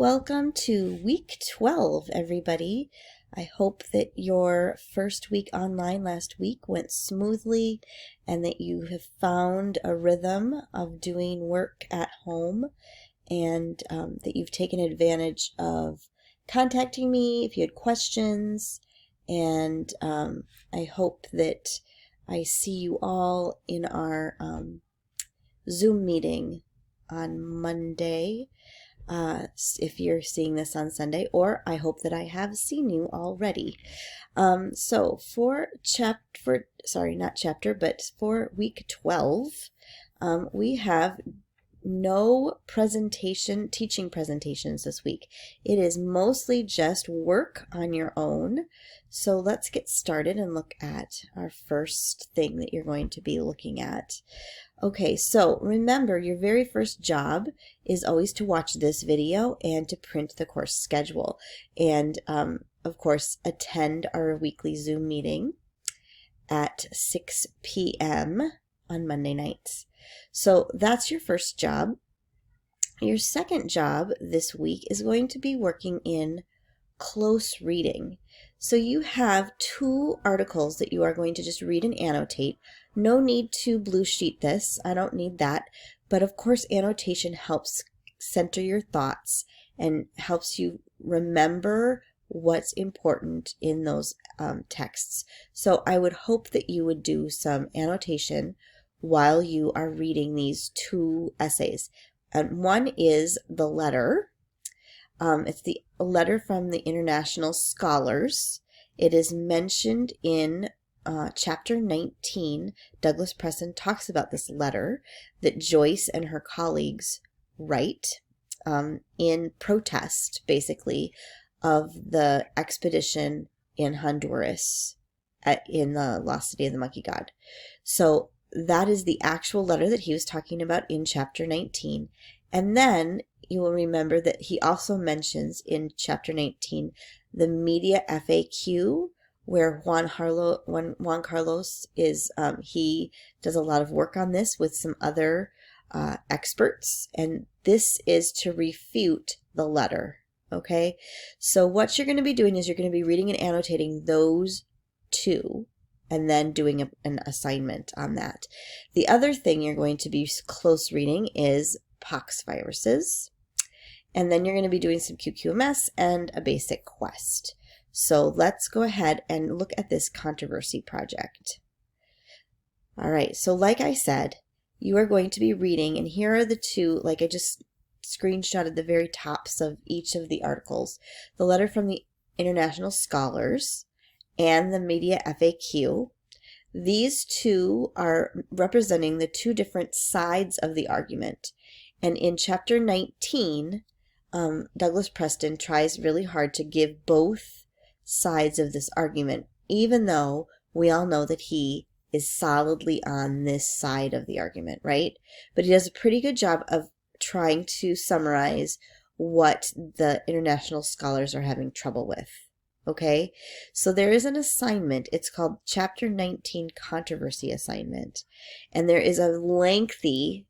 Welcome to week 12, everybody. I hope that your first week online last week went smoothly and that you have found a rhythm of doing work at home and that you've taken advantage of contacting me if you had questions. And I hope that I see you all in our Zoom meeting on Monday. If you're seeing this on Sunday, or I hope that I have seen you already. So for for week 12, we have no teaching presentations this week. It is mostly just work on your own. So let's get started and look at our first thing that you're going to be looking at. Okay, so remember, your very first job is always to watch this video and to print the course schedule. And of course, attend our weekly Zoom meeting at 6 p.m. on Monday nights. So that's your first job. Your second job this week is going to be working in close reading. So you have 2 articles that you are going to just read and annotate. No need to blue sheet this. I don't need that. But of course, annotation helps center your thoughts and helps you remember what's important in those texts. So I would hope that you would do some annotation while you are reading these 2 essays. And one is The Letter. It's the letter from the International Scholars. It is mentioned in chapter 19. Douglas Preston talks about this letter that Joyce and her colleagues write in protest, basically, of the expedition in Honduras in the Lost City of the Monkey God. So that is the actual letter that he was talking about in chapter 19. And then you will remember that he also mentions in chapter 19 the media FAQ, where Juan Carlos is, he does a lot of work on this with some other experts, and this is to refute the letter. Okay, so what you're going to be doing is you're going to be reading and annotating those 2, and then doing an assignment on that. The other thing you're going to be close reading is pox viruses. And then you're going to be doing some QQMS and a basic quest. So let's go ahead and look at this controversy project. All right, so like I said, you are going to be reading, and here are the 2, like I just screenshotted the very tops of each of the articles. The letter from the International Scholars and the media FAQ. These 2 are representing the 2 different sides of the argument. And in chapter 19, Douglas Preston tries really hard to give both sides of this argument, even though we all know that he is solidly on this side of the argument, right? But he does a pretty good job of trying to summarize what the International Scholars are having trouble with. Okay, so there is an assignment. It's called Chapter 19 Controversy Assignment. And there is a lengthy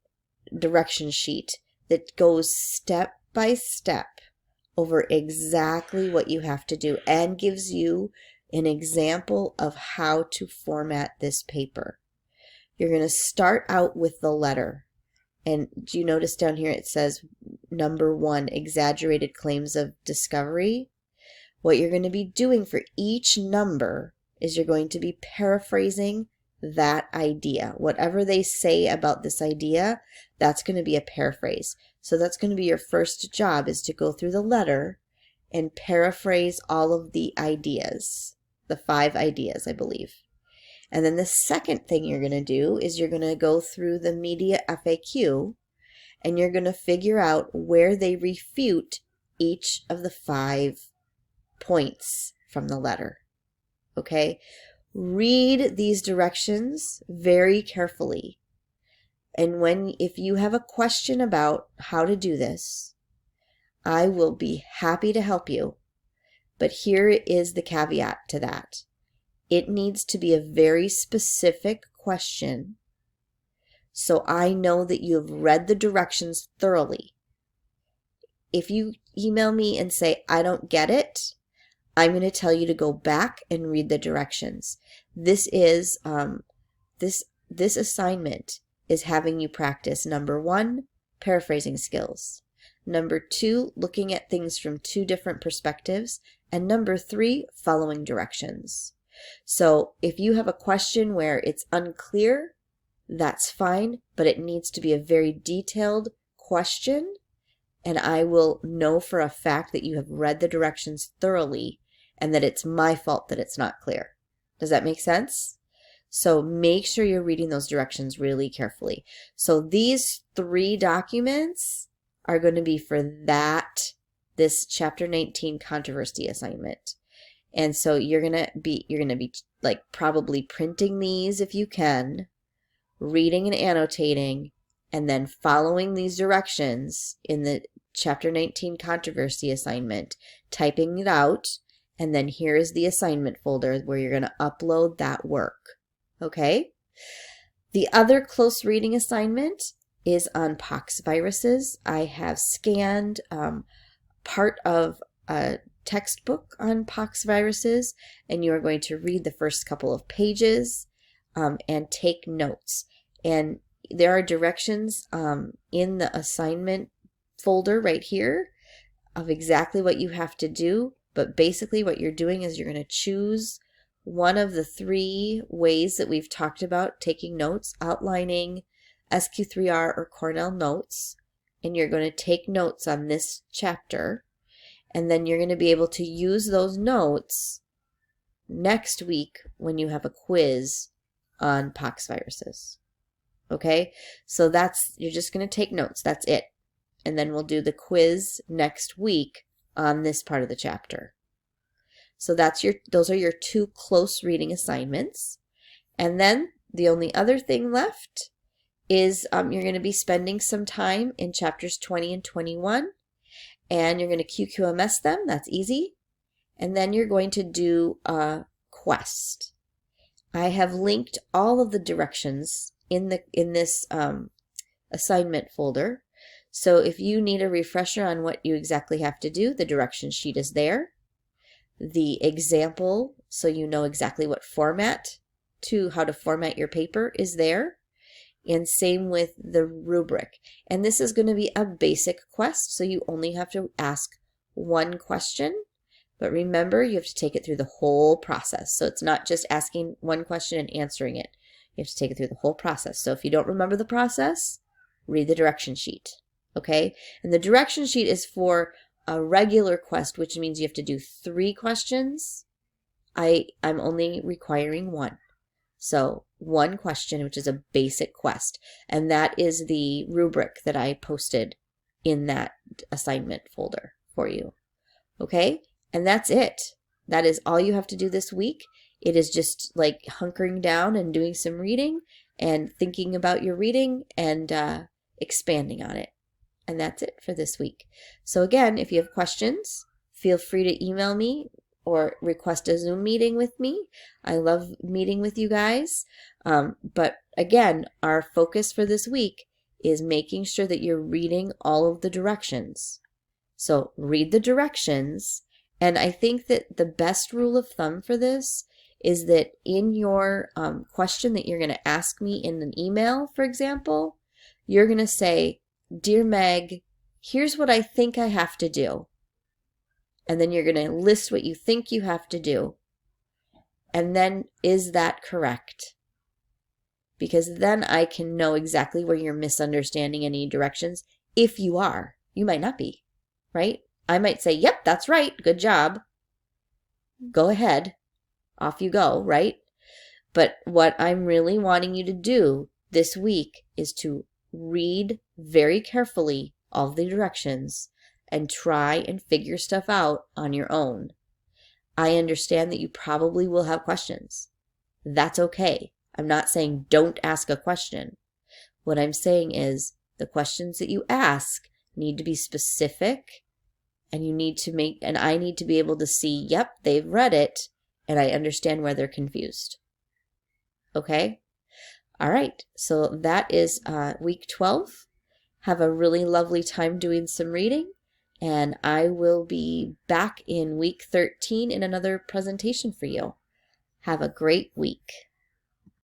direction sheet that goes step by step over exactly what you have to do and gives you an example of how to format this paper. You're going to start out with the letter. And do you notice down here it says number 1, exaggerated claims of discovery? What you're going to be doing for each number is you're going to be paraphrasing that idea. Whatever they say about this idea, that's going to be a paraphrase. So that's going to be your first job, is to go through the letter and paraphrase all of the ideas, the 5 ideas, I believe. And then the second thing you're going to do is you're going to go through the media FAQ, and you're going to figure out where they refute each of the 5 points from the letter. Okay? Read these directions very carefully. And if you have a question about how to do this, I will be happy to help you. But here is the caveat to that. It needs to be a very specific question, so I know that you have read the directions thoroughly. if you email me and say, I don't get it, I'm going to tell you to go back and read the directions. This is, this assignment is having you practice, number 1, paraphrasing skills. Number 2, looking at things from 2 different perspectives. And number 3, following directions. So if you have a question where it's unclear, that's fine, but it needs to be a very detailed question, and I will know for a fact that you have read the directions thoroughly and that it's my fault that it's not clear. Does that make sense? So make sure you're reading those directions really carefully. So these 3 documents are going to be for this chapter 19 controversy assignment. And so you're going to be like probably printing these if you can, reading and annotating, and then following these directions in the chapter 19 controversy assignment, typing it out, and then here is the assignment folder where you're going to upload that work. Okay? The other close reading assignment is on pox viruses. I have scanned part of a textbook on pox viruses, and you are going to read the first couple of pages and take notes. And there are directions in the assignment folder right here of exactly what you have to do. But basically what you're doing is you're going to choose one of the 3 ways that we've talked about taking notes, outlining SQ3R or Cornell notes, and you're going to take notes on this chapter, and then you're going to be able to use those notes next week when you have a quiz on pox viruses. Okay, so you're just going to take notes. That's it. And then we'll do the quiz next week on this part of the chapter. So those are your 2 close reading assignments. And then the only other thing left is you're going to be spending some time in chapters 20 and 21, and you're going to QQMS them. That's easy. And then you're going to do a quest. I have linked all of the directions in this assignment folder. So if you need a refresher on what you exactly have to do, the direction sheet is there. The example, so you know exactly what how to format your paper, is there. And same with the rubric. And this is going to be a basic quest, so you only have to ask 1 question. But remember, you have to take it through the whole process. So it's not just asking 1 question and answering it. You have to take it through the whole process. So if you don't remember the process, read the direction sheet. Okay? And the direction sheet is for a regular quest, which means you have to do 3 questions. I'm only requiring 1. So 1 question, which is a basic quest. And that is the rubric that I posted in that assignment folder for you. Okay? And that's it. That is all you have to do this week. It is just like hunkering down and doing some reading and thinking about your reading and expanding on it. And that's it for this week. So again, if you have questions, feel free to email me or request a Zoom meeting with me. I love meeting with you guys. But again, our focus for this week is making sure that you're reading all of the directions. So read the directions. And I think that the best rule of thumb for this is that in your question that you're going to ask me in an email, for example, you're going to say, Dear Meg, here's what I think I have to do. And then you're going to list what you think you have to do. And then, is that correct? Because then I can know exactly where you're misunderstanding any directions. If you are, you might not be, right? I might say, yep, that's right. Good job. Go ahead. Off you go, right? But what I'm really wanting you to do this week is to read very carefully all the directions and try and figure stuff out on your own. I understand that you probably will have questions. That's okay. I'm not saying don't ask a question. What I'm saying is the questions that you ask need to be specific, and I need to be able to see, yep, they've read it, and I understand where they're confused. Okay? All right. So that is week 12. Have a really lovely time doing some reading, And I will be back in week 13 in another presentation for you. Have a great week.